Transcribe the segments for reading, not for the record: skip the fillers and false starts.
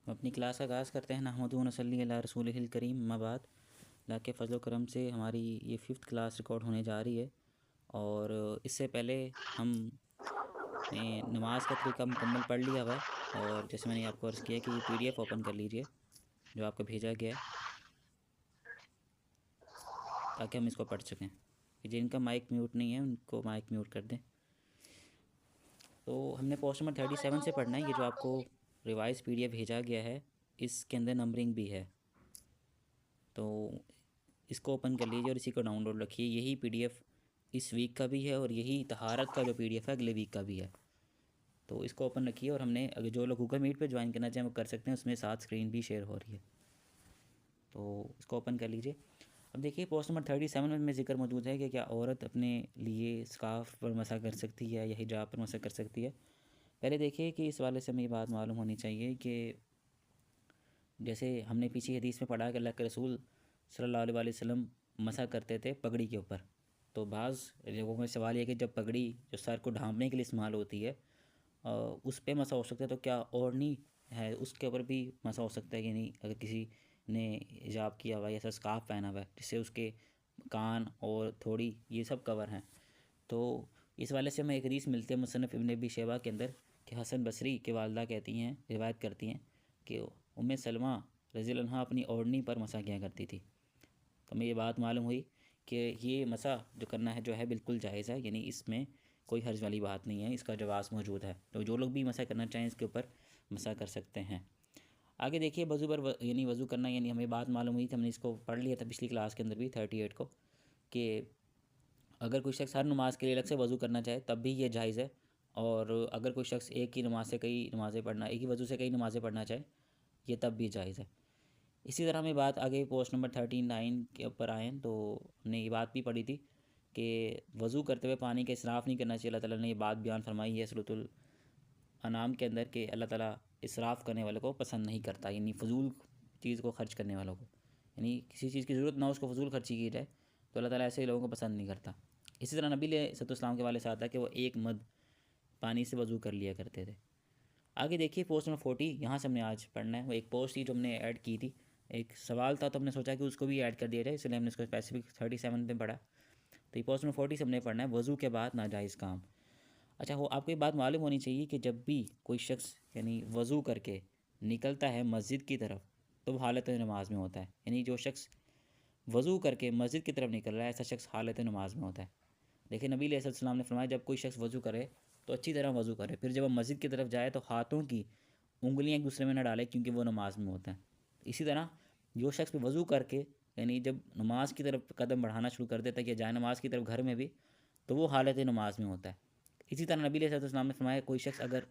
हम अपनी क्लास का आगाज़ करते हैं। नहमदुहु व नसल्ली अला रसूलिहिल करीम, अम्मा बाद। अल्लाह के फजल करम से हमारी ये 5th क्लास रिकॉर्ड होने जा रही है। और इससे पहले हम ने नमाज का तरीका मुकम्मल पढ़ लिया हुआ है। और जैसे मैंने आपको अर्ज़ किया कि ये PDF ओपन कर लीजिए जो आपको भेजा गया है, ताकि हम इसको पढ़ सकें। कि जिनका माइक म्यूट नहीं है उनको माइक म्यूट कर दें। तो हमने पोस्ट नंबर 37 से पढ़ना है। ये जो आपको रिवाइज PDF भेजा गया है, इसके अंदर नंबरिंग भी है, तो इसको ओपन कर लीजिए और इसी को डाउनलोड रखिए। यही PDF इस वीक का भी है और यही तहारत का जो PDF है अगले वीक का भी है। तो इसको ओपन रखिए। और हमने अगर जो लोग गूगल मीट पे ज्वाइन करना चाहें वो कर सकते हैं, उसमें साथ स्क्रीन भी शेयर हो रही है। तो इसको ओपन कर लीजिए। अब देखिए पोस्ट नंबर 37 में ज़िक्र मौजूद है कि क्या औरत अपने लिए स्कार्फ पर मसा कर सकती है या हिजाब पर मसा कर सकती है। पहले देखिए कि इस वाले से हमें ये बात मालूम होनी चाहिए कि जैसे हमने पीछे हदीस में पढ़ा कि अल्लाह के रसूल सल्लल्लाहु अलैहि वसल्लम मसा करते थे पगड़ी के ऊपर। तो बाज़ लोगों में सवाल ये कि जब पगड़ी जो सर को ढांपने के लिए इस्तेमाल होती है उस पे मसा हो सकता है, तो क्या ओढ़नी है उसके ऊपर भी मसा हो सकता है कि नहीं, अगर किसी ने हिजाब किया हुआ है या ऐसा स्कार्फ पहना हुआ है जिससे उसके कान और थोड़ी ये सब कवर हैं। तो इस वाले से हमें एक हदीस मिलती है मुसन्नफ़ इब्न अबी शैबा के अंदर कि हसन बसरी के वालदा कहती हैं, रिवायत करती हैं कि उम्मे सलमा रज़ियल्लाहु अन्हा अपनी ओढ़नी पर मसा किया करती थी। तो हमें ये बात मालूम हुई कि ये मसा जो करना है जो है बिल्कुल जायज़ है, यानी इसमें कोई हर्ज वाली बात नहीं है, इसका जवाज़ मौजूद है। तो जो लोग भी मसा करना चाहें इसके ऊपर मसा कर सकते हैं। आगे देखिए वज़ू पर यानी वज़ू करना, यानी हमें बात मालूम हुई थी, हमने इसको पढ़ लिया था पिछली क्लास के अंदर भी 38 को, कि अगर कोई शख्स हर नमाज के लिए अलग से वज़ू करना चाहे तब भी ये जायज़ है। और अगर कोई शख्स एक ही नमाज से कई नमाज़ें पढ़ना, एक ही वज़ू से कई नमाज़ें पढ़ना चाहे, ये तब भी जायज़ है। इसी तरह हमें बात आगे पोस्ट नंबर 39 के ऊपर आए तो हमने ये बात भी पढ़ी थी कि वज़ू करते हुए पानी का इसराफ़ नहीं करना चाहिए। अल्लाह ताला ने ये बात बयान फरमाई है सूरतुल अनाम के अंदर कि अल्लाह ताला इसराफ़ करने वाले को पसंद नहीं करता, यानी फ़जूल चीज़ को खर्च करने वालों को, यानी किसी चीज़ की ज़रूरत ना हो उसको फ़जूल खर्ची की जाए, तो अल्लाह ताला ऐसे लोगों को पसंद नहीं करता। इसी तरह नबी अलैहिस्सलाम के वाले से आता है कि वो एक मद पानी से वज़ू कर लिया करते थे। आगे देखिए पोस्ट नंबर 40, यहाँ से हमने आज पढ़ना है। वो एक पोस्ट थी जो हमने ऐड की थी, एक सवाल था तो हमने सोचा कि उसको भी ऐड कर दिया जाए, इसलिए हमने इसको स्पेसिफिक 37 पे पढ़ा। तो ये पोस्ट नंबर 40 से हमने पढ़ना है वज़ू के बाद नाजायज़ काम। अच्छा, हो आपको ये बात मालूम होनी चाहिए कि जब भी कोई शख्स यानी वज़ू करके निकलता है मस्जिद की तरफ तो वो हालत नमाज में होता है। यानी जो शख्स वज़ू करके मस्जिद की तरफ निकल रहा है ऐसा शख्स हालत नमाज में होता है। देखिए नबी अलैहिस्सलाम ने फरमाया जब कोई शख्स वज़ू करे तो अच्छी तरह वज़ू करे, फिर जब वो मस्जिद की तरफ जाए तो हाथों की उंगलियां एक दूसरे में न डाले क्योंकि वो नमाज में होता है। इसी तरह जो शख्स भी वज़ू करके यानी जब नमाज की तरफ कदम बढ़ाना शुरू कर देता है या जाए नमाज की तरफ घर में भी, तो वो हालत नमाज में होता है। इसी तरह नबी अलैहिस्सलाम ने फरमाया कोई शख्स अगर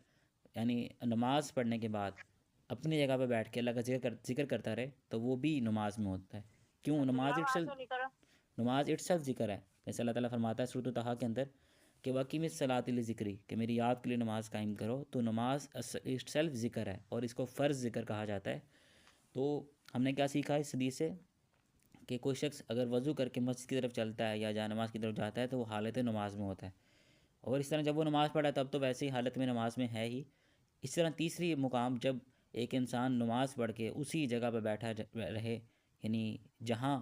यानी नमाज पढ़ने के बाद अपनी जगह पर बैठ के अल्लाह का जिक्र करता रहे तो वो भी नमाज में होता है। क्यों? नमाज इट्सल्फ ज़िक्र है। जैसे अल्लाह ताला फरमाता है सूरत तहा के अंदर कि वाकई में सलातिल ज़िक्री, कि मेरी याद के लिए नमाज कायम करो, तो नमाज इट्सल्फ ज़िक्र है और इसको फ़र्ज़ ज़िक्र कहा जाता है। तो हमने क्या सीखा इस हदीस से कि कोई शख्स अगर वज़ू करके मस्जिद की तरफ चलता है या जा नमाज की तरफ जाता है तो वो हालत नमाज में होता है। और इस तरह जब वो नमाज़ पढ़ा तब तो वैसे ही हालत में नमाज में है ही। इस तरह तीसरी मुकाम जब एक इंसान नमाज़ पढ़ के उसी जगह पर बैठा रहे, यानी जहाँ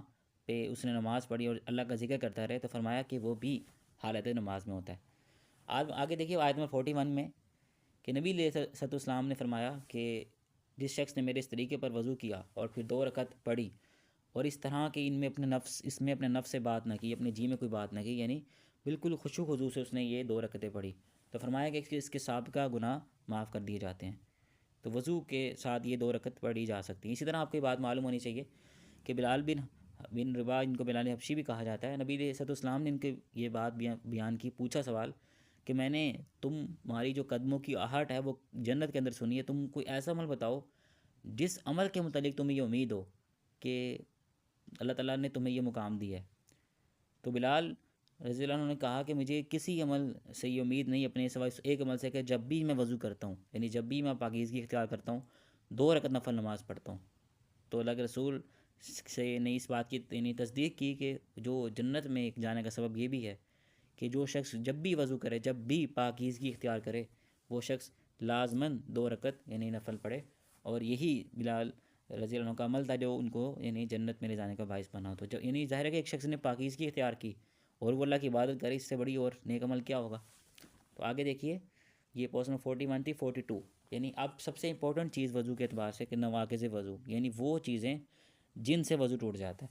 पे उसने नमाज़ पढ़ी और अल्लाह का जिक्र करता रहे, तो फरमाया कि वो भी हालत नमाज में होता है। आगे देखिए आयत नंबर 41 में कि नबी अलैहिस्सलाम ने फरमाया कि जिस शख्स ने मेरे इस तरीके पर वज़ू किया और फिर 2 रकत पढ़ी और इस तरह के इसमें अपने नफ्स से बात ना की, अपने जी में कोई बात ना की, यानी बिल्कुल खुशू खुजू से उसने ये 2 रकतें पढ़ी, तो फरमाया कि इसके साबिक़ा गुनाह माफ़ कर दिए जाते हैं। तो वज़ू के साथ ये 2 रकत पढ़ी जा सकती है। इसी तरह आपको ये बात मालूम होनी चाहिए कि बिलाल बिन रबा, इनको बिलाल हबशी भी कहा जाता है, नबी अलैहिस्सलाम ने इनके ये बात बयान की, पूछा सवाल कि मैंने तुम्हारी जो कदमों की आहट है वो जन्नत के अंदर सुनी है, तुम कोई ऐसा अमल बताओ जिस अमल के मुतालिक तुम्हें ये उम्मीद हो कि अल्लाह ताला ने तुम्हें ये मुकाम दिया है। तो बिलाल रज़ी अल्लाह ने कहा कि मुझे किसी अमल से ये उम्मीद नहीं अपने सिवाय इस एक अमल से कि जब भी मैं वज़ू करता हूँ, यानी जब भी मैं पाकीज़गी इख्तियार करता हूँ, 2 रकत नफल नमाज़ पढ़ता हूँ। तो अल्लाह के रसूल से ने इस बात की यानी तस्दीक की कि जो जन्नत में एक जाने का सबब ये भी है कि जो शख्स जब भी वज़ू करे, जब भी पाकीज़गी इख्तियार करे, वो शख्स लाजमन 2 रकत यानी नफल पढ़े और यही बिलाल रज़ी अल्लाह अन्हु का अमल था जो उनको यानी जन्नत में ले जाने का बाइस बना। तो जब यानी ज़ाहिर है कि एक शख्स ने पाकीज़गी इख्तियार की और वो अल्लाह की इबादत करे, इससे बड़ी और नेक अमल क्या होगा। तो आगे देखिए, ये पोस्ट नंबर 41 थी 42, यानी अब सबसे इंपॉर्टेंट चीज़ वज़ू के अतबार से कि नवाक़िज़ वज़ू, यानी वो चीज़ें जिनसे वज़ू टूट जाता है।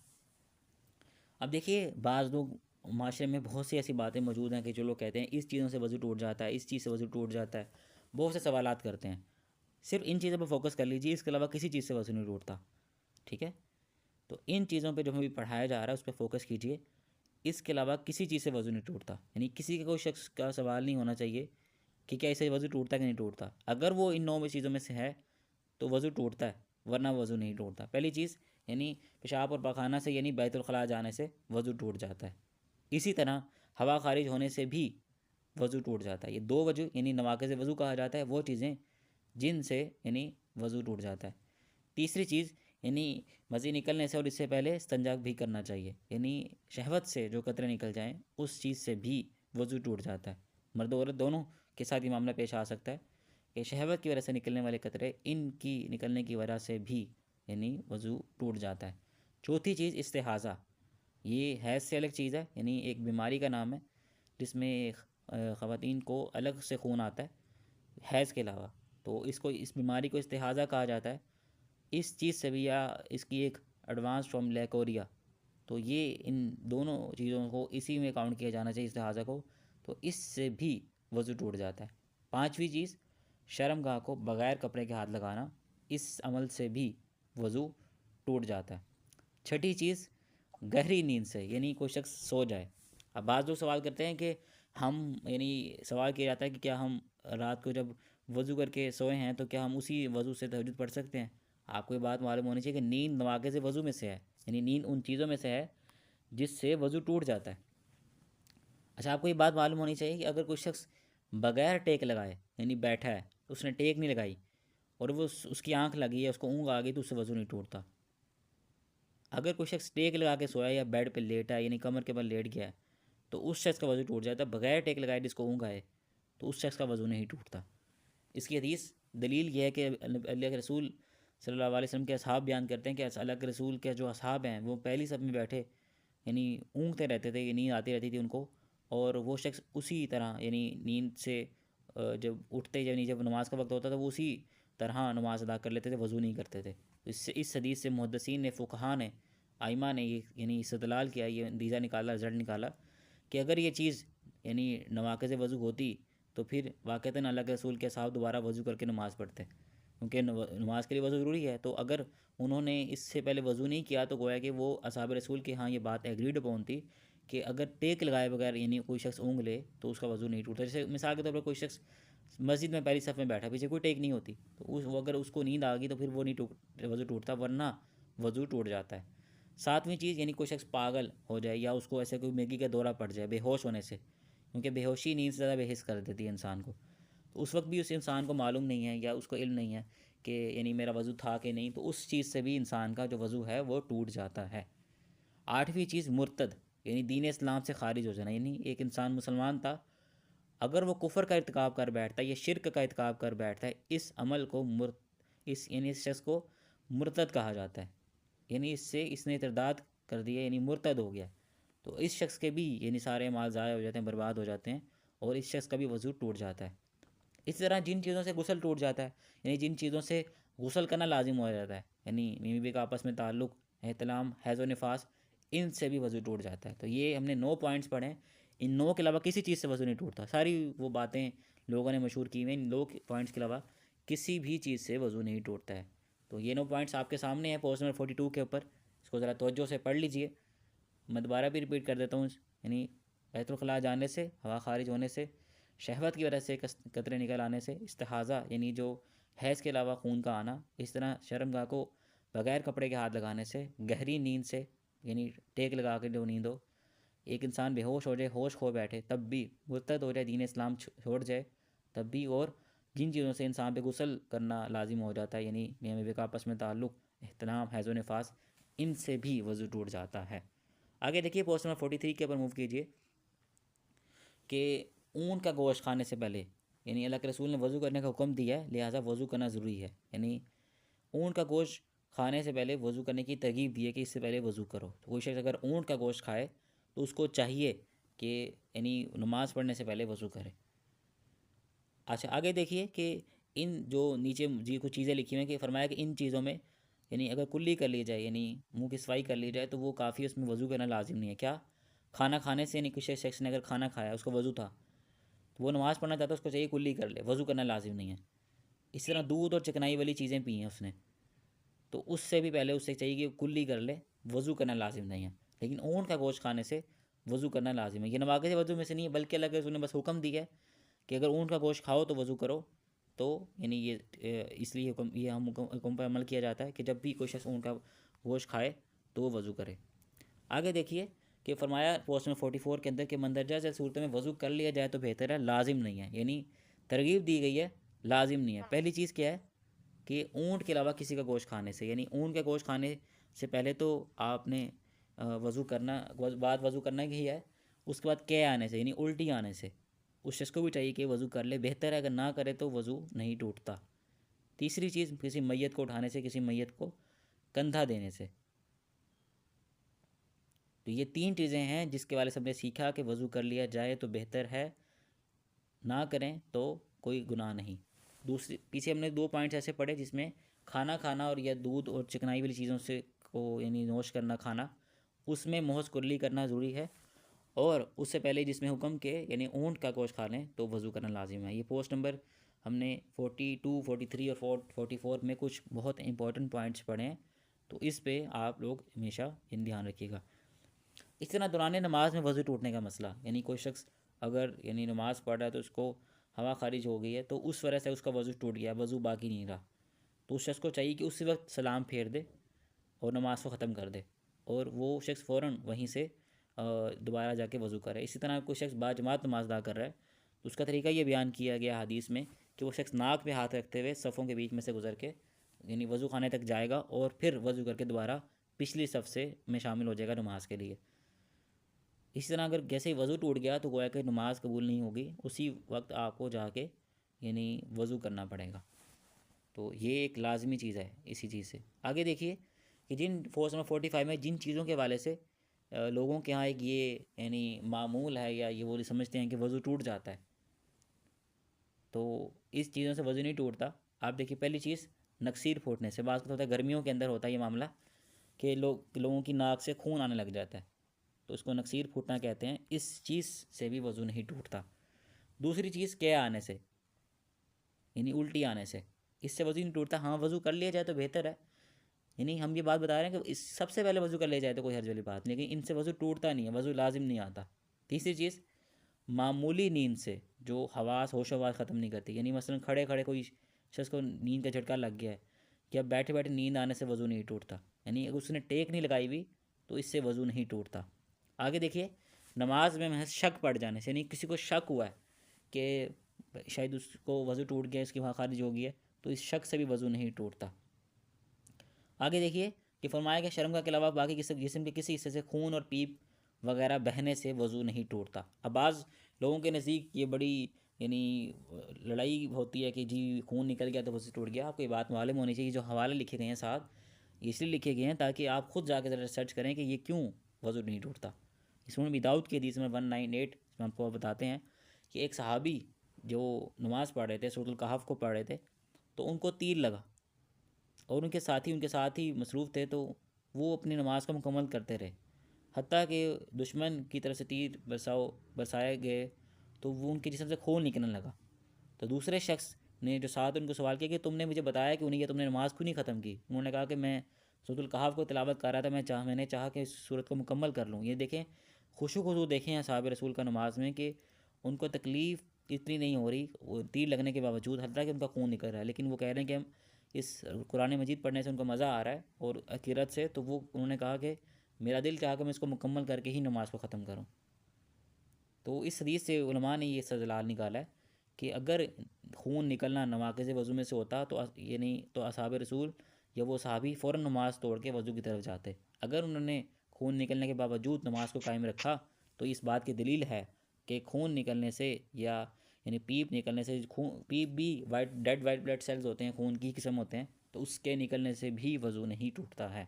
अब देखिए, बाज़ लोग माशरे में बहुत सी ऐसी बातें मौजूद हैं कि जो लोग कहते हैं इस चीज़ों से वज़ू टूट जाता है, इस चीज़ से वज़ू टूट जाता है, बहुत से सवालात करते हैं। सिर्फ इन चीज़ों पर फोकस कर लीजिए, इसके अलावा किसी चीज़ से वज़ू नहीं टूटता, ठीक है। तो इन चीज़ों पे जो हमें पढ़ाया जा रहा है उस पर फोकस कीजिए, इसके अलावा किसी चीज़ से वज़ू नहीं टूटता। यानी किसी का कोई शख्स का सवाल नहीं होना चाहिए कि क्या इससे वज़ू टूटता कि नहीं टूटता। अगर वो इन 9 में चीज़ों में से है तो वज़ू टूटता है, वरना वज़ू नहीं टूटता। पहली चीज़ यानी पेशाब और पखाना से यानी बैतुल खला जाने से वज़ू टूट जाता है। इसी तरह हवा खारिज होने से भी वज़ू टूट जाता है। ये 2 वजू यानी नवाक़िज़ वज़ू कहा जाता है वो चीज़ें जिनसे यानी वज़ू टूट जाता है। तीसरी चीज़ यानी मज़ी निकलने से और इससे पहले इस्तिंजा भी करना चाहिए, यानी शहवत से जो कतरे निकल जाएं उस चीज़ से भी वज़ू टूट जाता है। मर्द औरत दोनों के साथ ये मामला पेश आ सकता है कि शहवत की वजह से निकलने वाले कतरे इनकी निकलने की वजह से भी यानी वज़ू टूट जाता है। चौथी चीज़ इस्तिहाज़ा, ये हैज़ से अलग चीज़ है, यानी एक बीमारी का नाम है जिसमें ख़वातीन को अलग से खून आता है हैज़ के अलावा। तो इसको इस बीमारी को इस्तिहाज़ा कहा जाता है। इस चीज़ से भी या इसकी एक एडवांस फॉर्म लैकोरिया, तो ये इन दोनों चीज़ों को इसी में काउंट किया जाना चाहिए इस्तिहाज़ा को। तो इससे भी वज़ू टूट जाता है। पांचवी चीज़ शर्मगाह को बग़ैर कपड़े के हाथ लगाना, इस अमल से भी वज़ू टूट जाता है। छठी चीज़ गहरी नींद से, यानी कोई शख्स सो जाए। अब बाज़ लोग सवाल करते हैं कि हम यानी सवाल किया जाता है कि क्या हम रात को जब वज़ू करके सोए हैं तो क्या हम उसी वज़ू से तहज्जुद पढ़ सकते हैं। आपको ये बात मालूम होनी चाहिए कि नींद नवाक़िज़ वज़ू में से है, यानी नींद उन चीज़ों में से है जिससे वज़ू टूट जाता है। अच्छा, आपको ये बात मालूम होनी चाहिए कि अगर कोई शख्स बग़ैर टेक लगाए यानी बैठा है, उसने टेक नहीं लगाई और वो उसकी आँख लगी है, उसको ऊँघ आ गई, तो उससे वज़ू नहीं टूटता। अगर कोई शख्स टेक लगा के सोया या बेड पे लेटा है यानी कमर के बल लेट गया है तो उस शख्स का वज़ू टूट जाता है। बग़ैर टेक लगाए जिसको ऊँघ आए तो उस शख्स का वज़ू नहीं टूटता। इसकी हदीस दलील यह है कि अल्लाह के रसूल सल्लल्लाहु अलैहि वसल्लम के असहाब बयान करते हैं कि अल्लाह के रसूल के जो असहाब हैं वो पहली सब में बैठे यानी ऊँघते रहते थे, नींद आती रहती थी उनको, और वो शख्स उसी तरह यानी नींद से जब उठते यानी जब नमाज़ का वक्त होता था वो उसी तरह नमाज़ अदा कर लेते थे, वज़ू नहीं करते थे। इससे इस हदीस से मुहद्दिसीन ने, फ़ुक़हा ने, आइमा ने ये यानी इस्तिदलाल किया, ये नतीजा निकाला, रिज़ल्ट निकाला कि अगर ये चीज़ यानी नवाक़िज़ वज़ू होती तो फिर वाक़तन अल्लाह के रसूल के साहब दोबारा वज़ू करके नमाज़ पढ़ते, क्योंकि नमाज के लिए वज़ू ज़रूरी है। तो अगर उन्होंने इससे पहले वज़ू नहीं किया तो गोया कि वो असहाब रसूल के यहाँ ये बात एग्रीड अपॉन थी कि अगर टेक लगाए बगैर यानी कोई शख्स ऊँघ ले तो उसका वज़ू नहीं टूटता। जैसे मिसाल के तौर पर कोई शख्स मस्जिद में पहली सफ़ में बैठा, पीछे कोई टेक नहीं होती, तो उस अगर उसको नींद आ गई तो फिर वो नहीं वज़ू टूटता, वरना वज़ू टूट जाता है। सातवीं चीज़ यानी कोई शख्स पागल हो जाए या उसको ऐसे कोई मिर्गी का दौरा पड़ जाए बेहोश होने से, क्योंकि बेहोशी नींद से ज़्यादा बेहिस कर देती है इंसान को। तो उस वक्त भी उस इंसान को मालूम नहीं है या उसको इल्म नहीं है कि यानी मेरा वज़ू था कि नहीं, तो उस चीज़ से भी इंसान का जो वज़ू है वो टूट जाता है। आठवीं चीज़ मुर्तद यानी दीन इस्लाम से खारिज हो जाना, यानी एक इंसान मुसलमान था, अगर वो कुफ़र का इर्तिकाब कर बैठता है या शिरक का इर्तिकाब कर बैठता है, इस अमल को इस यानी इस शख्स को मुर्तद कहा जाता है, यानी इससे इसने इर्तिदाद कर दिया यानी मुर्तद हो गया। तो इस शख्स के भी यानी सारे माल ज़ाया हो जाते हैं, बर्बाद हो जाते हैं, और इस शख्स का भी वज़ू टूट जाता है। इसी तरह जिन चीज़ों से गुस्ल टूट जाता है यानी जिन चीज़ों से गुस्ल करना लाजिम हो जाता है, यानी बीवी बीवी का आपस में ताल्लुक़, एहतलाम, हैज़ व निफास, इनसे भी वज़ू टूट जाता है। तो ये हमने 9 पॉइंट्स पढ़े हैं। इन 9 के अलावा किसी चीज़ से वज़ू नहीं टूटता। सारी वो बातें लोगों ने मशहूर की हुई हैं, इन 9 पॉइंट्स के अलावा किसी भी चीज़ से वज़ू नहीं टूटता है। तो ये 9 पॉइंट्स आपके सामने हैं पोस्ट नंबर 42 के ऊपर, इसको ज़रा तवज्जो से पढ़ लीजिए। मैं दोबारा भी रिपीट कर देता हूँ, यानी बैतुल खला जाने से, हवा खारिज होने से, शहवत की वजह से कतरे निकल आने से, इस्तिहाज़ा यानी जो हैज़ के अलावा खून का आना, इस तरह शर्मगाह को बग़ैर कपड़े के हाथ लगाने से, गहरी नींद से यानी टेक लगा के जो नींद हो, एक इंसान बेहोश हो जाए, होश खो बैठे तब भी, मुर्तद हो जाए, दीन इस्लाम छोड़ जाए तब भी, और जिन चीज़ों से इंसान पे गुस्ल करना लाजिम हो जाता है यानी मियाँ बीवी का आपस में ताल्लुक़, एहतराम, हैज़ व निफास, इनसे भी वज़ू टूट जाता है। आगे देखिए पोस्ट नंबर 43 के ऊपर मूव कीजिए कि ऊँट का गोश्त खाने से पहले यानी अल्लाह के रसूल ने वज़ू करने का हुक्म दिया है, लिहाजा वज़ू करना ज़रूरी है। यानी ऊँट का गोश्त खाने से पहले वज़ू करने की तरगीब दी है कि इससे पहले वज़ू करो। तो कोई शख्स अगर ऊँट का गोश्त खाए तो उसको चाहिए कि यानी नमाज़ पढ़ने से पहले वज़ू करे। अच्छा, आगे देखिए कि इन जो नीचे जी कुछ चीज़ें लिखी हुई हैं कि फरमाया कि इन चीज़ों में यानी अगर कुल्ली कर ली जाए, यानी मुंह की सफाई कर ली जाए, तो वो काफ़ी, उसमें वज़ू करना लाजिम नहीं है। क्या? खाना खाने से, यानी किसी शख्स ने अगर खाना खाया, उसको वज़ू था, तो वो नमाज़ पढ़ना चाहता है, उसको चाहिए कुल्ली कर ले, वज़ू करना लाजिम नहीं है। इस तरह दूध और चिकनाई वाली चीज़ें पी हैं उसने, तो उससे भी पहले उससे चाहिए कि कुल्ली कर ले, वज़ू करना लाजिम नहीं है। लेकिन ऊँट का गोश्त खाने से वज़ू करना लाजिम है। ये नवाक़िज़ वज़ू में से नहीं है, बल्कि अल्लाह के रसूल ने बस हुक्म दिया है कि अगर ऊँट का गोश्त खाओ तो वज़ू करो। तो यानी ये इसलिए हुक्म, ये हम हुक्म पर अमल किया जाता है कि जब भी कोई शख्स ऊँट का गोश्त खाए तो वो वज़ू करे। आगे देखिए कि फरमाया पोस्ट में 44 के अंदर कि मंदरजा से सूरत में वज़ू कर लिया जाए तो बेहतर है, लाजिम नहीं है। यानी तरगीब दी गई है, लाजिम नहीं है। पहली चीज़ क्या है कि ऊँट के अलावा किसी का गोश्त खाने से, यानी ऊँट का गोश्त खाने से पहले तो आपने वज़ू करना, बाद वज़ू करना ही है। उसके बाद कै आने से, यानी उल्टी आने से उस शख्स को भी चाहिए कि वज़ू कर ले, बेहतर है अगर ना करे तो वज़ू नहीं टूटता। तीसरी चीज़, किसी मैयत को उठाने से, किसी मैयत को कंधा देने से। तो ये 3 चीज़ें हैं जिसके वाले सबने सीखा कि वज़ू कर लिया जाए तो बेहतर है, ना करें तो कोई गुनाह नहीं। दूसरी, पीछे हमने 2 पॉइंट्स ऐसे पढ़े जिसमें खाना खाना और या दूध और चिकनाई वाली चीज़ों से को यानी नोश करना खाना, उसमें मोहस कुल्ली करना ज़रूरी है। और उससे पहले जिसमें हुक्म के यानी ऊँट का गोश्त खा लें तो वज़ू करना लाजिम है। ये पोस्ट नंबर हमने 42, 43 और 44 में कुछ बहुत इंपॉर्टेंट पॉइंट्स पढ़े हैं, तो इस पे आप लोग हमेशा इन ध्यान रखिएगा। इस तरह दौरान नमाज में वज़ू टूटने का मसला, यानी कोई शख्स अगर यानी नमाज़ पढ़ रहा है तो उसको हवा खारिज हो गई है, तो उस वजह से उसका वज़ू टूट गया, वज़ू बाकी नहीं रहा, तो उस शख्स को चाहिए कि उसी वक्त सलाम फेर दे और नमाज को ख़त्म कर दे, और वो शख्स फ़ौरन वहीं से दोबारा जाके वज़ू करे। इसी तरह कोई शख्स बाजमात नमाज अदा कर रहा है तो उसका तरीका ये बयान किया गया हदीस में कि वो शख्स नाक पे हाथ रखते हुए सफ़ों के बीच में से गुजर के यानी वज़ू खाने तक जाएगा और फिर वज़ू करके दोबारा पिछली सफ़ से में शामिल हो जाएगा नमाज के लिए। इसी तरह अगर जैसे ही वज़ू टूट गया तो गोया कि नमाज़ कबूल नहीं होगी, उसी वक्त आपको जाके यानी वज़ू करना पड़ेगा। तो ये एक लाजमी चीज़ है इसी चीज़ से। आगे देखिए कि जिन फोर्स नंबर 45 में जिन चीज़ों के हवाले से लोगों के यहाँ एक ये यानी मामूल है या ये वो समझते हैं कि वज़ू टूट जाता है, तो इस चीज़ों से वज़ू नहीं टूटता। आप देखिए, पहली चीज़ नक्सीर फूटने से, बात होता है गर्मियों के अंदर होता है ये मामला कि लोगों की नाक से खून आने लग जाता है, तो उसको नक्सीर फूटना कहते हैं। इस चीज़ से भी वज़ू नहीं टूटता। दूसरी चीज़ क्या आने से, यानी उल्टी आने से, इससे वज़ू नहीं टूटता। हाँ, वज़ू कर लिया जाए तो बेहतर है, यानी हम ये बात बता रहे हैं कि इस सबसे पहले वज़ू कर लिया जाए तो कोई हर्ज वाली बात नहीं, लेकिन इनसे वज़ू टूटता नहीं है, वज़ू लाजिम नहीं आता। तीसरी चीज़, मामूली नींद से जो हवास होश हवास ख़त्म नहीं करती, यानी मसलन खड़े खड़े कोई शख्स को नींद का झटका लग गया है, या बैठे बैठे नींद आने से वज़ू नहीं टूटता, यानी अगर उसने टेक नहीं लगाई हुई तो इससे वज़ू नहीं टूटता। आगे देखिए, नमाज में महज शक पड़ जाने से, यानी किसी को शक हुआ है कि शायद उसको वज़ू टूट गया, इसकी वहाँ खारिज हो गई है, तो इस शक से भी वज़ू नहीं टूटता। आगे देखिए कि फरमाया कि शर्म के अलावा बाकी किसी जिस्म के किसी हिस्से से खून और पीप वगैरह बहने से वज़ू नहीं टूटता। अब बाज़ लोगों के नज़दीक ये बड़ी यानी लड़ाई होती है कि जी खून निकल गया तो वज़ू टूट गया। आपको ये बात मालूम होनी चाहिए, जो हवाले लिखे गए हैं साथ, इसलिए लिखे गए हैं ताकि आप ख़ुद जाकर ज़रा सर्च करें कि ये क्यों वज़ू नहीं टूटता। इसमें भी दाऊद के हदीस में 198 इसमें आपको बताते हैं कि एक सहाबी जो नमाज़ पढ़ रहे थे, सूरह कहफ को पढ़ रहे थे, तो उनको तीर लगा और उनके साथ ही मसरूफ़ थे, तो वो अपनी नमाज़ को मुकम्मल करते रहे, हत्ता कि दुश्मन की तरफ से तीर बरसाए गए तो वो उनके जिस्म से खून निकलने लगा। तो दूसरे शख्स ने जो साथ उनको सवाल किया कि तुमने मुझे बताया कि उन्हें, तुमने नमाज़ क्यों नहीं ख़त्म की? उन्होंने कहा कि मैं सूरह कहफ को तिलावत कर रहा था, मैंने चाहा कि इस सूरत को मुकम्मल कर लूँ। ये देखें, खुशू देखें असहाब रसूल का नमाज में कि उनको तकलीफ़ इतनी नहीं हो रही, वो तीर लगने के बावजूद, हत्ता कि उनका खून निकल रहा है, लेकिन वो कह रहे हैं कि हम इस कुरान मजीद पढ़ने से उनको मज़ा आ रहा है और अकीरत से, तो वो उन्होंने कहा कि मेरा दिल चाहा कि मैं इसको मुकम्मल करके ही नमाज़ को ख़त्म करूँ। तो इस हदीस से उलमा ने ये सदलाल निकाला है कि अगर खून निकलना नवाक़िज़ वज़ू में से होता तो यानी तो असहाब रसूल या वो सहाबी फ़ौरन नमाज़ तोड़ के वज़ू की तरफ जाते। अगर उन्होंने खून निकलने के बावजूद नमाज़ को कायम रखा तो इस बात की दलील है कि खून निकलने से या यानी पीप निकलने से, खून पीप भी वाइट ब्लड सेल्स होते हैं, खून की किस्म होते हैं, तो उसके निकलने से भी वज़ू नहीं टूटता है।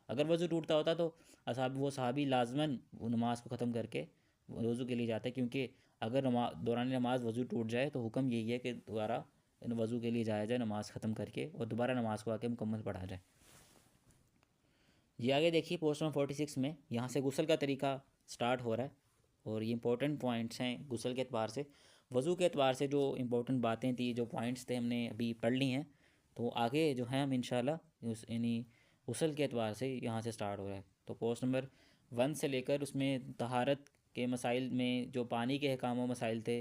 अगर वज़ू टूटता होता तो वो सहाबी लाजमन वो नमाज को ख़त्म करके वज़ू के लिए जाते, क्योंकि अगर दौरान नमाज वज़ू टूट जाए तो हुक्म यही है कि दोबारा वज़ू के लिए जाया जाए नमाज़ ख़त्म करके और दोबारा नमाज को आके मुकम्मल पढ़ा जाए। ये आगे देखिए पोस्ट नंबर 46 में यहाँ से गुस्ल का तरीका स्टार्ट हो रहा है और ये इंपॉर्टेंट पॉइंट्स हैं गुस्ल के एतबार से। वज़ू के एतबार से जो इंपॉर्टेंट बातें थी, जो पॉइंट्स थे, हमने अभी पढ़ ली हैं। तो आगे जो है हम इंशाल्लाह यानी गुस्ल के एतबार से यहाँ से स्टार्ट हो रहा है। तो पोस्ट नंबर 1 से लेकर उसमें तहारत के मसाइल में जो पानी के अहकाम व मसाइल थे,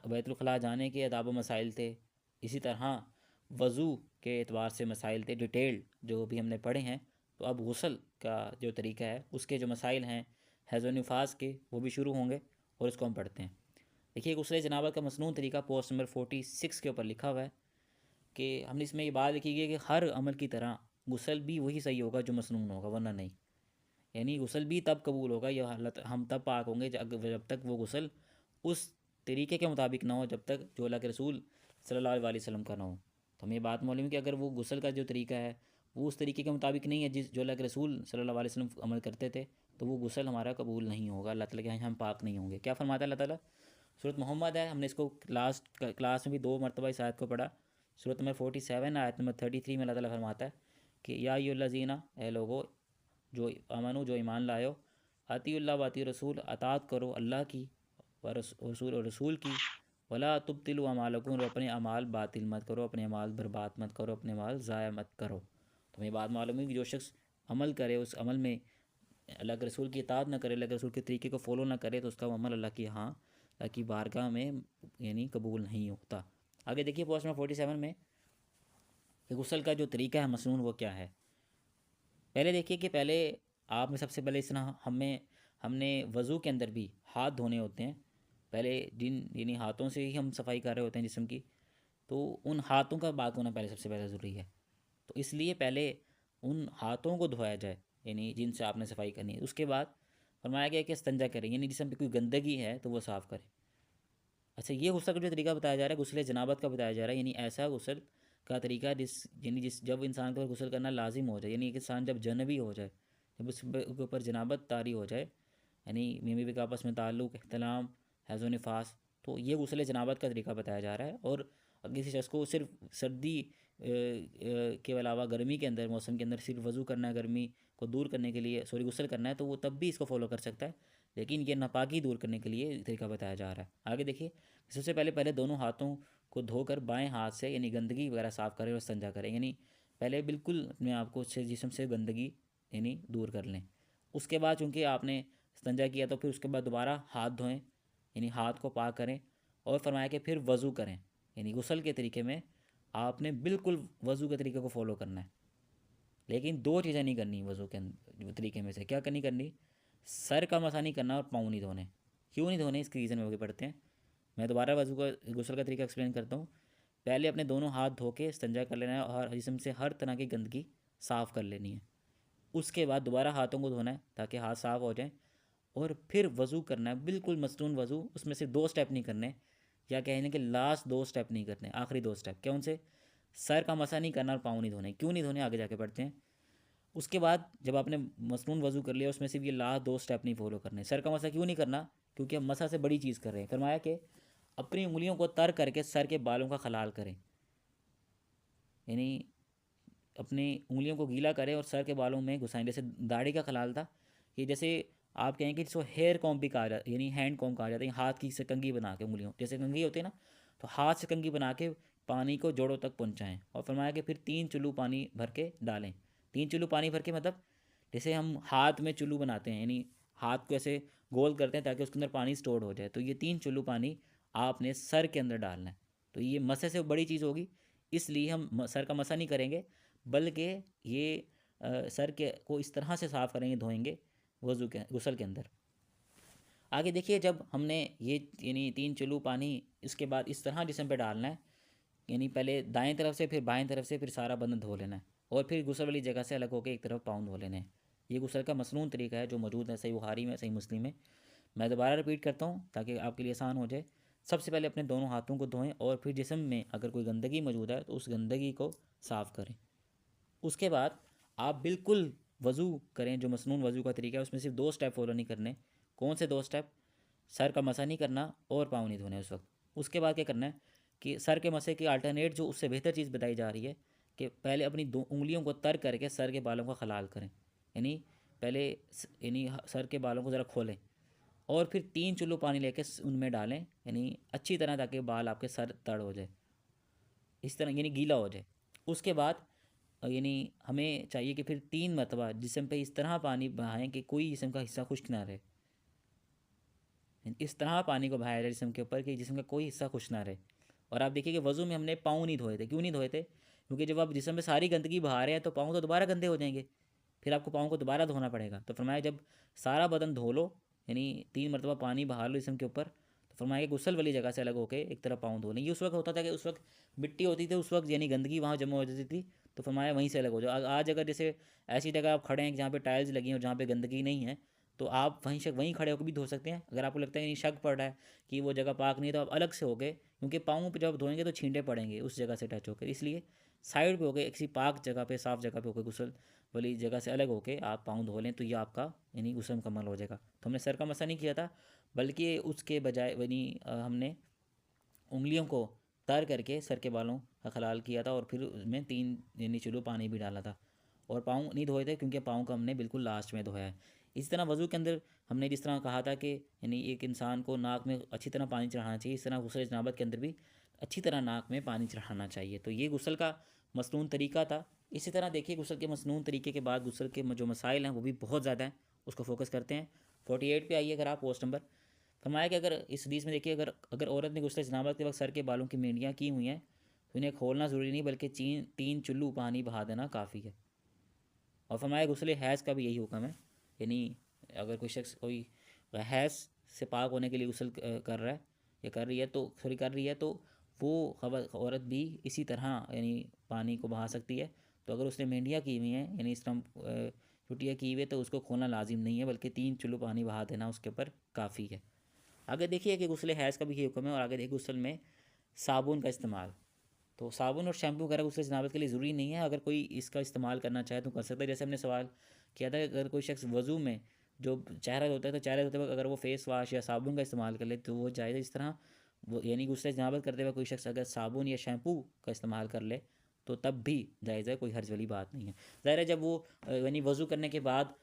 बैतुल खला जाने के आदाब व मसाइल थे, इसी तरह वज़ू के एतबार से मसाइल थे डिटेल्ड जो भी हमने पढ़े हैं। तो अब गुस्ल का जो तरीका है उसके जो मसाइल हैं हैज़ व निफास के, वो भी शुरू होंगे और इसको हम पढ़ते हैं। देखिए गुस्ल जनाबत का मसनून तरीका पोस्ट नंबर 46 के ऊपर लिखा हुआ है कि हमने इसमें ये बात लिखी है कि हर अमल की तरह गुस्ल भी वही सही होगा जो मसनून होगा, वरना नहीं। यानी गुस्ल भी तब कबूल होगा, यह हालत हम तब पाक होंगे जब तक वो गुस्ल उस तरीके के मुताबिक ना हो, जब तक जो अल्लाह के रसूल सल्लल्लाहु अलैहि वसल्लम का ना हो। तो हमें बात मालूम है कि अगर वो गुस्ल का जो तरीका है वो उस तरीके के मुताबिक नहीं है जो अल्लाह के रसूल सल्लल्लाहु अलैहि वसल्लम अमल करते थे, तो वो गुस्ल हमारा कबूल नहीं होगा, अल्लाह ताला के यहाँ हम पाक नहीं होंगे। क्या फरमाता है अल्लाह ताला? सूरत मोहम्मद है, हमने इसको क्लास में भी 2 मरतबा इस आयत को पढ़ा। सूरत नंबर 47 आयत नंबर 33 में अल्लाह ताला फरमाता है कि या अय्युहल्लज़ीना, ए लोगो जो आमनू जो ईमान लायो, अतीउल्लाह व अती रसूल, अतात करो अल्लाह की व रसूल और रसूल की, वला तुब्तिलु अमालकुम, और अपने अमाल बातिल मत करो, अपने अमाल बर्बाद मत करो, अपने अमाल ज़ाया मत करो। तो हमें बात मालूम है कि जो शख्स अमल करे उस अमल में अल्लाह के रसूल की इताअत ना करे, अल्लाह के रसूल के तरीके को फॉलो ना करे, तो उसका अमल अल्लाह की यहाँ की बारगाह में यानी कबूल नहीं होता। आगे देखिए पोस्ट नंबर 47 में कि गुस्ल का जो तरीका है मसनून वो क्या है। पहले देखिए कि पहले आपने सबसे पहले इस तरह हमने वज़ू के अंदर भी हाथ धोने होते हैं। पहले जिन यानी हाथों से ही हम सफाई कर रहे होते हैं जिस्म की, तो उन हाथों का बात होना पहले सबसे पहले ज़रूरी है। तो इसलिए पहले उन हाथों को धोया जाए यानी जिनसे आपने सफाई करनी है। उसके बाद फरमाया गया कि इस्तंजा करें, यानी जिसम पे कोई गंदगी है तो वो साफ़ करें। अच्छा, ये गुस्ल का जो तरीका बताया जा रहा है गुस्ल जनाबत का बताया जा रहा है, यानी ऐसा गुस्ल का तरीका जिस जब इंसान को गुस्ल करना लाजिम हो जाए, यानी एक इंसान जब जनबी हो जाए, जब उसके ऊपर जनाबत तारी हो जाए, यानी मियाँ बीवी का आपस में ताल्लुक़, इख्तिलाम, हैज़ो निफास, तो ये गुस्ल जनाबत का तरीका बताया जा रहा है। और किसी शख्स को सिर्फ सर्दी के अलावा गर्मी के अंदर मौसम के अंदर सिर्फ वज़ू करना है, गर्मी को दूर करने के लिए गुस्ल करना है, तो वो तब भी इसको फॉलो कर सकता है, लेकिन ये नापाकी दूर करने के लिए तरीका बताया जा रहा है। आगे देखिए, सबसे पहले दोनों हाथों को धोकर बाएं हाथ से यानी गंदगी वगैरह साफ़ करें और इस्तिंजा करें, यानी पहले बिल्कुल अपने आप को जिस्म से गंदगी यानी दूर कर लें। उसके बाद चूँकि आपने इस्तिंजा किया तो फिर उसके बाद दोबारा हाथ धोएं, यानी हाथ को पाक करें, और फरमाया कि फिर वज़ू करें, यानी गुस्ल के तरीके में आपने बिल्कुल वज़ू के तरीके को फॉलो करना है। लेकिन 2 चीज़ें नहीं करनी वज़ू के तरीके में से। क्या करनी? सर का मसा नहीं करना और पाँव नहीं धोने। क्यों नहीं धोने, इसके रीज़न में आगे पढ़ते हैं। मैं दोबारा गुस्ल का तरीका एक्सप्लेन करता हूँ। पहले अपने दोनों हाथ धो के इस्तिंजा कर लेना है और जिस्म से हर तरह की गंदगी साफ़ कर लेनी है। उसके बाद दोबारा हाथों को धोना है ताकि हाथ साफ़ हो जाएँ, और फिर वज़ू करना है, बिल्कुल मसनून वज़ू। उसमें से 2 स्टेप नहीं करने, या कहने के लास्ट 2 स्टेप नहीं करने, आखिरी 2 स्टेप। क्या उनसे? सर का मसा नहीं करना और पाँव नहीं धोने। क्यों नहीं धोने, आगे जाके पढ़ते हैं। उसके बाद जब आपने मसनून वज़ू कर लिया, उसमें सिर्फ ये लास्ट 2 स्टेप नहीं फॉलो करने। सर का मसा क्यों नहीं करना? क्योंकि हम मसा से बड़ी चीज़ कर रहे हैं। फरमाया कि अपनी उंगलियों को तर करके सर के बालों का खलाल करें, यानी अपनी उंगलियों को गीला करें और सर के बालों में घुसाएं। जैसे दाढ़ी का खलाल था, कि जैसे आप कहें कि जिसको हेयर कॉम्ब भी कहा जाता है, यानी हैंड कॉम्ब कहा जाता है, हाथ की से कंघी बना के उंगलियों जैसे कंघी होती है ना, तो हाथ से कंघी बना के पानी को जोड़ों तक पहुँचाएँ। और फरमाया कि फिर 3 चुल्लू पानी भर के डालें। 3 चुल्लू पानी भर के मतलब जैसे हम हाथ में चुल्लू बनाते हैं, यानी हाथ को ऐसे गोल करते हैं ताकि उसके अंदर पानी स्टोर हो जाए, तो ये 3 चुल्लू पानी आपने सर के अंदर डालना है। तो ये मसे से बड़ी चीज़ होगी, इसलिए हम सर का मसा नहीं करेंगे, बल्कि ये सर के को इस तरह से साफ़ करेंगे, धोएंगे गुस्ल के अंदर। आगे देखिए, जब हमने ये यानी 3 चुल्लू पानी इसके बाद इस तरह जिस्म पे डालना है, यानी पहले दाएं तरफ से फिर बाएं तरफ से फिर सारा बदन धो लेना है, और फिर गुस्ल वाली जगह से अलग होकर एक तरफ पाँव धो लेने हैं। ये गुस्ल का मसनून तरीका है जो मौजूद है सही बुखारी में, सही मुस्लिम में। मैं दोबारा रिपीट करता हूँ ताकि आपके लिए आसान हो जाए। सबसे पहले अपने दोनों हाथों को धोएं और फिर जिस्म में अगर कोई गंदगी मौजूद है तो उस गंदगी को साफ़ करें। उसके बाद आप बिल्कुल वज़ू करें, जो मसनून वज़ू का तरीका है उसमें सिर्फ 2 स्टेप फॉलो नहीं करने। कौन से 2 स्टेप? सर का मसा नहीं करना और पाँव नहीं धोने उस वक्त। उसके बाद क्या करना है कि सर के मसे की अल्टरनेट जो उससे बेहतर चीज़ बताई जा रही है कि पहले अपनी 2 उंगलियों को तर करके सर के बालों का खलाल करें। यानी पहले यानी सर के बालों को ज़रा खोलें और फिर 3 चुल्लू पानी लेके उनमें डालें, यानी अच्छी तरह, ताकि बाल आपके सर तड़ हो जाए, इस तरह यानी गीला हो जाए। उसके बाद यानी हमें चाहिए कि फिर 3 मरतबा जिस्म पे इस तरह पानी बहाएं कि कोई जिस्म का हिस्सा खुश्क ना रहे। इस तरह पानी को बहाया जाए जिस्म के ऊपर कि जिस्म का कोई हिस्सा खुश ना रहे। और आप देखिए कि वज़ू में हमने पाँव नहीं धोए थे। क्यों नहीं धोए थे? क्योंकि जब आप जिस्म में सारी गंदगी बहा रहे हैं तो पाँव तो दोबारा गंदे हो जाएंगे, फिर आपको पाँव को दोबारा धोना पड़ेगा। तो फरमाया जब सारा बदन धो लो, यानी 3 मरतबा पानी बहा लो जिस्म के ऊपर, तो फरमाया कि गुस्ल वाली जगह से अलग होकर एक तरफ पाँव धो लें। ये उस वक्त होता था कि उस वक्त मिट्टी होती थी, उस वक्त यानी गंदगी वहाँ जमा हो जाती थी, तो फरमाया वहीं से अलग हो जाओ। आज अगर जैसे ऐसी जगह आप खड़े हैं जहाँ पे टाइल्स लगी हैं और जहाँ पे गंदगी नहीं है, तो आप वहीं खड़े होकर भी धो सकते हैं। अगर आपको लगता है नहीं, शक पड़ रहा है कि वो जगह पाक नहीं है, तो आप अलग से हो गए, क्योंकि पाँव पे जब आप धोएंगे तो छींटे पड़ेंगे उस जगह से टच होकर। इसलिए साइड पे हो गए, किसी पाक जगह पे, साफ़ जगह पे होकर, गुस्ल वाली जगह से अलग होके आप पाँव धो लें, तो ये आपका यानी गुस्ल मुकम्मल हो जाएगा। तो हमने सर का मसा नहीं किया था, बल्कि उसके बजाय यानी हमने उंगलियों को तर करके सर के बालों का खलाल किया था और फिर उसमें 3 यानी चुल्लू पानी भी डाला था। और पाँव नहीं धोए थे क्योंकि पाँव का हमने बिल्कुल लास्ट में धोया है। इसी तरह वज़ू के अंदर हमने जिस तरह कहा था कि यानी एक इंसान को नाक में अच्छी तरह पानी चढ़ाना चाहिए, इस तरह गुस्ल जनाबत के अंदर भी अच्छी तरह नाक में पानी चढ़ाना चाहिए। तो ये गुस्ल का मसनून तरीका था। इसी तरह देखिए गुस्ल के मसनून तरीके के बाद गुस्ल के जो मसाइल हैं वो भी बहुत ज़्यादा हैं, उसको फोकस करते हैं। 48 पे आइए अगर आप, पोस्ट नंबर। फरमाया कि अगर इस हदीस में देखिए, अगर अगर औरत ने गुस्ल जनाबत के वक्त सर के बालों की मेंढियाँ की हुई हैं तो इन्हें खोलना ज़रूरी नहीं, बल्कि 3 चुल्लू पानी बहा देना काफ़ी है। और फरमाया गुस्ल हैज़ का भी यही हुक्म है, यानी अगर कोई शख्स कोई हैज़ से पाक होने के लिए गुस्ल कर रहा है या कर रही है, तो सॉरी कर रही है, तो वो औरत भी इसी तरह यानी पानी को बहा सकती है। तो अगर उसने मेंढियाँ की हुई हैं, यानी इस तरह छुट्टियाँ की हुई है, तो उसको खोलना लाजिम नहीं है, बल्कि 3 चुल्लू पानी बहा देना उसके ऊपर काफ़ी है। आगे देखिए कि गुस्ल हैज़ का भी ये हुक्म है। और आगे देखिए गुस्ल में साबुन का इस्तेमाल। तो साबुन और शैम्पू वगैरह गुस्ल जनाबत के लिए ज़रूरी नहीं है, अगर कोई इसका इस्तेमाल करना चाहे तो कर सकता है। जैसे हमने सवाल किया था कि अगर कोई शख्स वज़ू में जो चेहरा धोता है तो चेहरे धोते वक्त अगर वो फेस वाश या साबुन का इस्तेमाल कर ले तो वो जायज़ है। इस तरह वो यानी गुस्ल जनाबत करते हुए कोई शख्स अगर साबुन या शैम्पू का इस्तेमाल कर ले तो तब भी जायज़ है, कोई हर्ज वाली बात नहीं है। ज़ाहिर है जब वो यानी वज़ू करने के बाद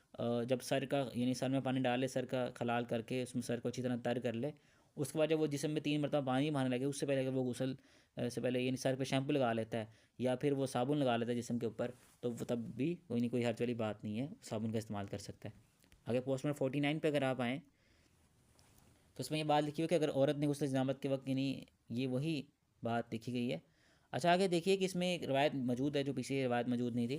जब सर का यानी सर में पानी डाले, सर का खलाल करके उसमें सर को अच्छी तरह तर कर ले, उसके बाद जब वो जिस्म में 3 मरतबा पानी बहाने लगे, उससे पहले अगर वो गुस्ल से पहले यानी सर पे शैम्पू लगा लेता है या फिर वो साबुन लगा लेता है जिस्म के ऊपर, तो वो तब भी कोई नहीं, कोई हर्ज वाली बात नहीं है, साबुन का इस्तेमाल कर सकता है। आगे पोस्ट नंबर 49 पे अगर आप आएँ तो उसमें ये बात लिखी हुई कि अगर औरत ने गुस्ल जनाबत के वक्त, यानी ये वही बात लिखी गई है। अच्छा आगे देखिए कि इसमें एक रवायत मौजूद है जो पीछे रवायत मौजूद नहीं थी,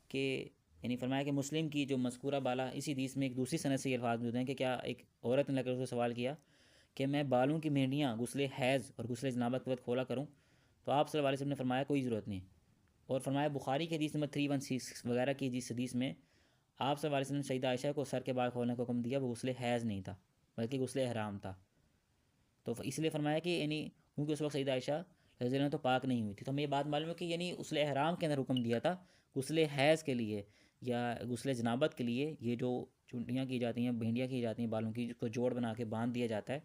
कि यानी फरमाया कि मुस्लिम की जो मज़कूरा बाला, इसी हदीस में एक दूसरी सनद से ये अल्फाज मौजूद हैं कि क्या एक औरत ने लगकर उससे सवाल किया कि मैं बालों की मेंढियाँ गुस्ल हैज़ और गुस्ल जनाबत के वक्त खोला करूँ, तो आप सल्लल्लाहु अलैहि वसल्लम ने फरमाया कोई ज़रूरत नहीं। और फरमाया बुखारी के हदीस नंबर 316 वगैरह की जिस हदीस में आप सल्लल्लाहु अलैहि वसल्लम ने सईदा आयशा को सर के बाल खोलने का हुक्म दिया, वो गुस्ल हैज़ नहीं था बल्कि गुस्ल हराम था। तो इसलिए फरमाया कि यानी क्योंकि उस वक्त सईदा आयशा रज़ी अल्लाह तो पाक नहीं हुई थी, तो हमें ये बात मालूम है कि यानी गुस्ल हराम के अंदर हुक्म दिया था। गुस्ल हैज़ के लिए या गुस्ल जनाबत के लिए ये जो चुंडियाँ की जाती हैं, भिंडियाँ की जाती हैं बालों की, जिसको जोड़ बना के बांध दिया जाता है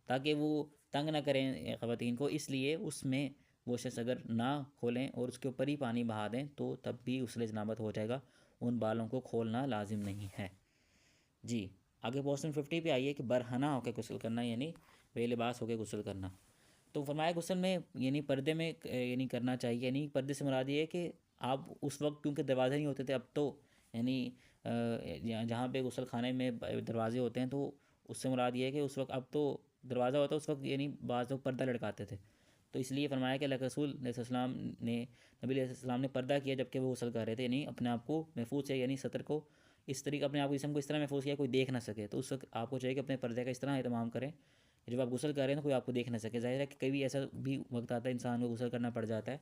ताकि वो तंग ना करें ख़वातीन को, इसलिए उसमें वो शख्स अगर ना खोलें और उसके ऊपर ही पानी बहा दें तो तब भी गुस्ल जनाबत हो जाएगा, उन बालों को खोलना लाजिम नहीं है। जी आगे क्वेश्चन 50 पे आइए कि बरहना होकर गुस्ल करना, यानी बेलिबास होकर गुस्ल करना। तो फरमाया गुस्ल में यानी पर्दे में यानी करना चाहिए, यानी पर्दे से मुराद ये है कि आप उस वक्त क्योंकि दरवाजे नहीं होते थे, अब तो यानी जहाँ पे गुस्ल खाने में दरवाजे होते हैं, तो उससे मुराद ये है कि उस वक्त, अब तो दरवाज़ा होता है उस वक्त यानी बाज़ लोग पर्दा लटकाते थे, तो इसलिए फरमाया कि अल्लाह के रसूल अलैहिस्सलाम ने, नबी अलैहिस्सलाम ने पर्दा किया जबकि वो गुस्ल कर रहे थे, यानी अपने आप को महफूज से, यानी सतर को इस तरीके, अपने आप को जिस्म को इस तरह महफूज किया कोई देख ना सके। तो उस वक्त आपको चाहिए कि अपने पर्दे का इस तरह एहतमाम करें जब आप गुस्ल कर रहे हैं तो कोई आपको देख ना सके। ज़ाहिर है कि कभी ऐसा भी वक्त आता है इंसान को गुस्ल करना पड़ जाता है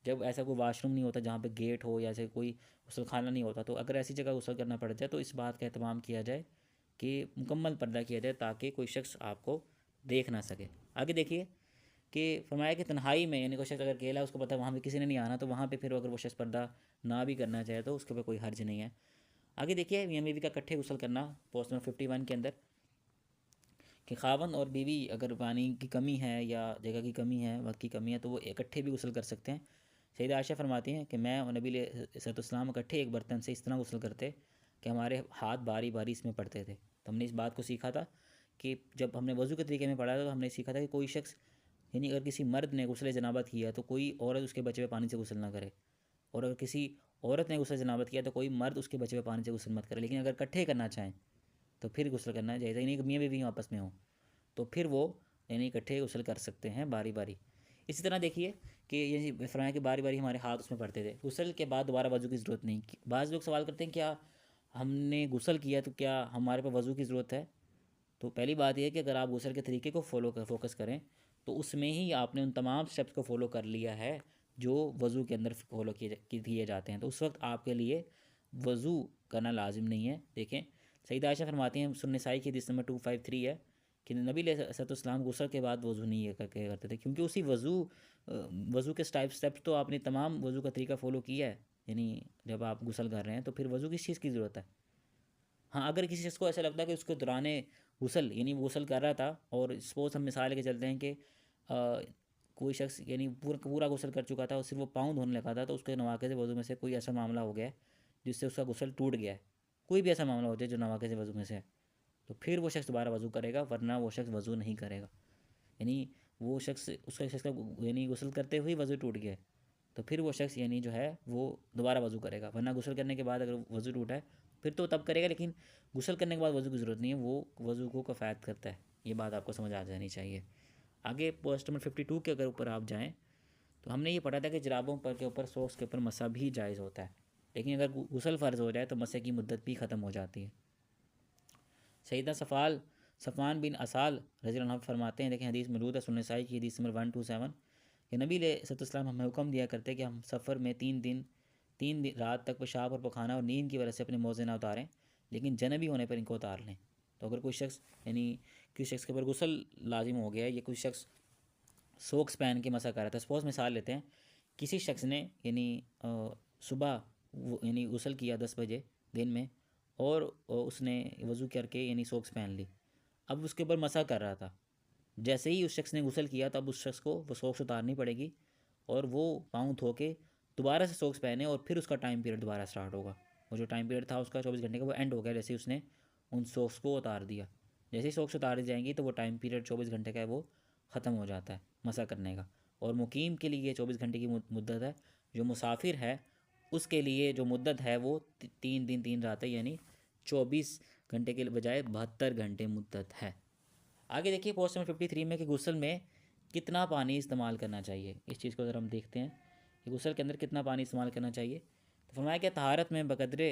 जब ऐसा कोई वाशरूम नहीं होता जहाँ पे गेट हो, या ऐसे कोई गुस्ल खाना नहीं होता, तो अगर ऐसी जगह गुस्ल करना पड़ जाए तो इस बात का एहतमाम किया जाए कि मुकम्मल पर्दा किया जाए ताकि कोई शख्स आपको देख ना सके। आगे देखिए कि फरमाया कि तन्हाई में, यानी कोई शख्स अगर अकेला, उसको पता है वहाँ पे किसी ने नहीं आना, तो वहाँ पे फिर अगर वो शख्स पर्दा ना भी करना चाहे तो उसके ऊपर कोई हर्ज नहीं है। आगे देखिए मियाँ बीवी का इकट्ठे गुस्ल करना, पोस्ट नंबर 51 के अंदर, कि खावन और बीवी अगर पानी की कमी है या जगह की कमी है, वक्त की कमी है, तो वो इकट्ठे भी गुस्ल कर सकते हैं। सैयदा आयशा फरमाती हैं कि मैं और नबी अलैहिस्सलाम इकट्ठे एक बर्तन से इस तरह गुस्ल करते कि हमारे हाथ बारी बारी इसमें पड़ते थे। तो हमने इस बात को सीखा था कि जब हमने वज़ू के तरीके में पढ़ा था तो हमने सीखा था कि कोई शख्स, यानी अगर किसी मर्द ने गुस्ल जनाबत किया तो कोई औरत उसके बचे हुए पानी से गुस्ल ना करे, और अगर किसी औरत ने गुस्ल जनाबत किया तो कोई मर्द उसके बचे हुए पानी से गुस्ल मत करे। लेकिन अगर इकट्ठे करना चाहें तो फिर गुस्ल करना चाहिए, यानी कि मियाँ बीवी आपस में हो तो फिर वो यानी इकट्ठे गुस्ल कर सकते हैं बारी बारी। इसी तरह देखिए कि ये फरमाया कि बारी बारी हमारे हाथ उसमें पड़ते थे। गुस्ल के बाद दोबारा वज़ू की ज़रूरत नहीं। बाज़ लोग सवाल करते हैं क्या हमने गुस्ल किया तो क्या हमारे पर वज़ू की ज़रूरत है? तो पहली बात यह है कि अगर आप गुस्ल के तरीके को फोकस करें तो उसमें ही आपने उन तमाम स्टेप्स को फॉलो कर लिया है जो वज़ू के अंदर फॉलो किए जाते हैं, तो उस वक्त आपके लिए वज़ू करना लाजिम नहीं है। देखें सईदा आयशा फरमाती हैं, सुन्नत नसाई की हदीस नंबर 253 है कि नबी अलैहिस्सलाम गुस्ल के बाद वज़ू नहीं करते थे, क्योंकि उसी वज़ू के स्टेप्स तो आपने तमाम वज़ू का तरीका फ़ॉलो किया है। यानी जब आप गुस्ल कर रहे हैं तो फिर वज़ू किस चीज़ की ज़रूरत है? हाँ, अगर किसी शख्स को ऐसा लगता है कि उसके दौरान गुस्ल, यानी वो गुस्ल कर रहा था, और सपोज़ हम मिसाल लेके चलते हैं कि कोई शख्स यानी पूरा गुस्ल कर चुका था और सिर्फ वो पाँव धोने लगा था, तो उसके नवाक़िज़ वज़ू में से कोई ऐसा मामला हो गया है जिससे उसका गुस्ल टूट गया है, कोई भी ऐसा मामला हो जाए जो नवाक़िज़ वज़ू में से है, तो फिर वो शख्स दोबारा वज़ू करेगा, वरना वो शख्स वज़ू नहीं करेगा। यानी वो शख्स, उसका शख्स का यानी गुस्ल करते हुए वज़ू टूट गया है, तो फिर वो शख्स यानी जो है वो दोबारा वज़ू करेगा, वरना गुस्ल करने के बाद अगर वज़ू टूटा है फिर तो तब करेगा, लेकिन गुस्ल करने के बाद वज़ू की ज़रूरत नहीं है, वो वज़ू को कफ़ायत करता है। ये बात आपको समझ आ जानी चाहिए। आगे पोस्ट नंबर 52 के अगर ऊपर आप जाएँ तो हमने ये पढ़ा था कि जुराबों पर के ऊपर सॉक्स के ऊपर मसा भी जायज़ होता है, लेकिन अगर गुस्ल फ़र्ज़ हो जाए तो मसे की मुद्दत भी ख़त्म हो जाती है। सईदा सफ़ान बिन असाल रज़ी अल्लाह अन्हु फरमाते हैं, देखें हदीस मौजूद है सुन्नत नसाई की हदीस नंबर 127, कि नबी अलैहिस्सलाम हमें हुक्म दिया करते कि हम सफ़र में 3 दिन रात तक पेशाब और पखाना और नींद की वजह से अपने मोज़े ना उतारें, लेकिन जनबी होने पर इनको उतार लें। तो अगर कोई शख्स, यानी किसी शख्स के ऊपर गुस्ल लाजिम हो गया है, या कोई शख्स सोक्स पहन के मसा कर रहा था, सपोज़ मिसाल लेते हैं किसी शख्स ने यानी सुबह यानी गुस्ल किया 10 बजे दिन में, और उसने वज़ू करके यानी सोक्स पहन ली, अब उसके ऊपर मसा कर रहा था, जैसे ही उस शख्स ने गुस्ल किया तो अब उस शख्स को वो सोक्स उतारनी पड़ेगी, और वो पाँव धो के दोबारा से सोक्स पहने, और फिर उसका टाइम पीरियड दोबारा स्टार्ट होगा। वो जो टाइम पीरियड था उसका 24 घंटे का, वो एंड हो गया जैसे ही उसने उन सोक्स को उतार दिया। जैसे ही सोक्स उतार दी जाएंगी तो वो टाइम पीरियड 24 घंटे का है वो ख़त्म हो जाता है मसा करने का। और मुकीम के लिए 24 घंटे की मुद्दत है, जो मुसाफिर है उसके लिए जो मुद्दत है वो 3 दिन 3 रातें, यानी 24 घंटे के बजाय 72 घंटे मुद्दत है। आगे देखिए पोस्ट नंबर 53 में कि गुस्ल में कितना पानी इस्तेमाल करना चाहिए, इस चीज़ को अगर हम देखते हैं कि गुस्ल के अंदर कितना पानी इस्तेमाल करना चाहिए, तो फरमाया कि तहारत में बकदरे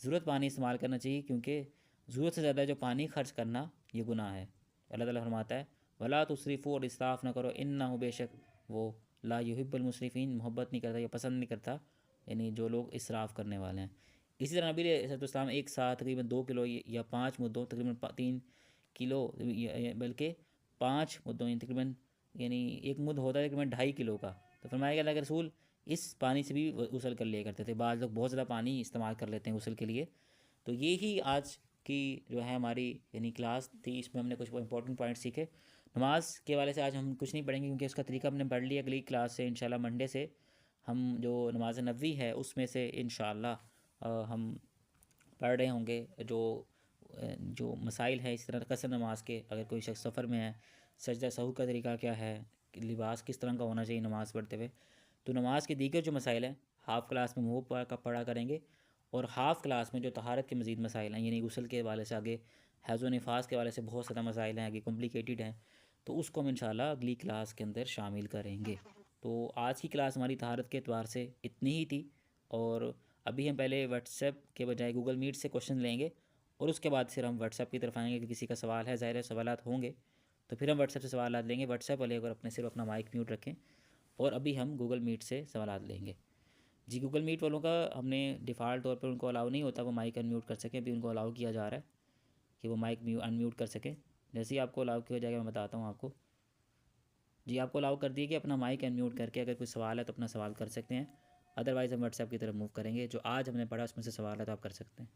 ज़रूरत पानी इस्तेमाल करना चाहिए, क्योंकि ज़रूरत से ज़्यादा जो पानी खर्च करना ये गुनाह है। अल्लाह ताला फरमाता है वला तुसरिफ़ू, और इसराफ़ न करो, इन्ना हो बेशक वो ला युहिब्बुल मुसरिफ़ीन, मोहब्बत नहीं करता या पसंद नहीं करता यानी जो लोग इसराफ़ करने वाले हैं। इसी तरह नबी अलैहिस्सलाम एक साथ तकरीबन 2 किलो या 5 मुद्दों तकरीबन 3 किलो, बल्कि 5 मुद्दों तकरीबन, यानी एक मुद्द होता है तकरीबन 2.5 किलो का, तो फरमाया कि अल्लाह के रसूल इस पानी से भी गुस्ल कर लिया करते थे। बाद लोग बहुत ज़्यादा पानी इस्तेमाल कर लेते हैं गुस्ल के लिए। तो ये ही आज की जो है हमारी यानी क्लास थी, इसमें हमने कुछ इंपॉर्टेंट पॉइंट सीखे। नमाज के वाले से आज हम कुछ नहीं पढ़ेंगे क्योंकि उसका तरीका हमने पढ़ लिया। अगली क्लास से इंशाल्लाह मंडे से हम जो नमाज नबवी है उसमें से इंशाल्लाह हम पढ़ रहे होंगे जो मसाइल है। इस तरह कसर नमाज के, अगर कोई शख्स सफ़र में है, सजदा सहू का तरीका क्या है, लिबास किस तरह का होना चाहिए नमाज़ पढ़ते हुए, तो नमाज के दीगर जो मसाइल हैं हाफ़ क्लास में वो पढ़ा करेंगे, और हाफ़ क्लास में जो तहारत के मज़ीद मसाइल हैं, यानी गुस्ल के वाले से आगे हैज़ व निफास के वाले से बहुत ज़्यादा मसाइल हैं, आगे कॉम्प्लिकेटेड हैं, तो उसको हम इंशाल्लाह अगली क्लास के अंदर शामिल करेंगे। तो आज की क्लास हमारी तहारत के एतबार से इतनी ही थी, और अभी हम पहले व्हाट्सएप के बजाय गूगल मीट से क्वेश्चन लेंगे, और उसके बाद फिर हम व्हाट्सएप की तरफ आएंगे कि किसी का सवाल है, ज़ाहिर है सवालात होंगे तो फिर हम व्हाट्सएप से सवाल लेंगे। व्हाट्सएप वाले अगर सिर्फ अपना माइक म्यूट रखें, और अभी हम गूगल मीट से सवाल लेंगे। जी, गूगल मीट वालों का हमने डिफ़ॉल्ट तौर पर उनको अलाउ नहीं होता वो माइक अनम्यूट कर सकें, अभी उनको अलाउ किया जा रहा है कि वो माइक अनम्यूट कर सकें। जैसे ही आपको अलाउ किया हो जाएगा मैं बताता हूँ आपको। जी आपको अलाउ कर दिए कि अपना माइक अनम्यूट करके अगर कोई सवाल है तो अपना सवाल कर सकते हैं, अदरवाइज़ हम व्हाट्सएप की तरफ मूव करेंगे। जो आज हमने पढ़ा उसमें से सवाल है तो आप कर सकते हैं।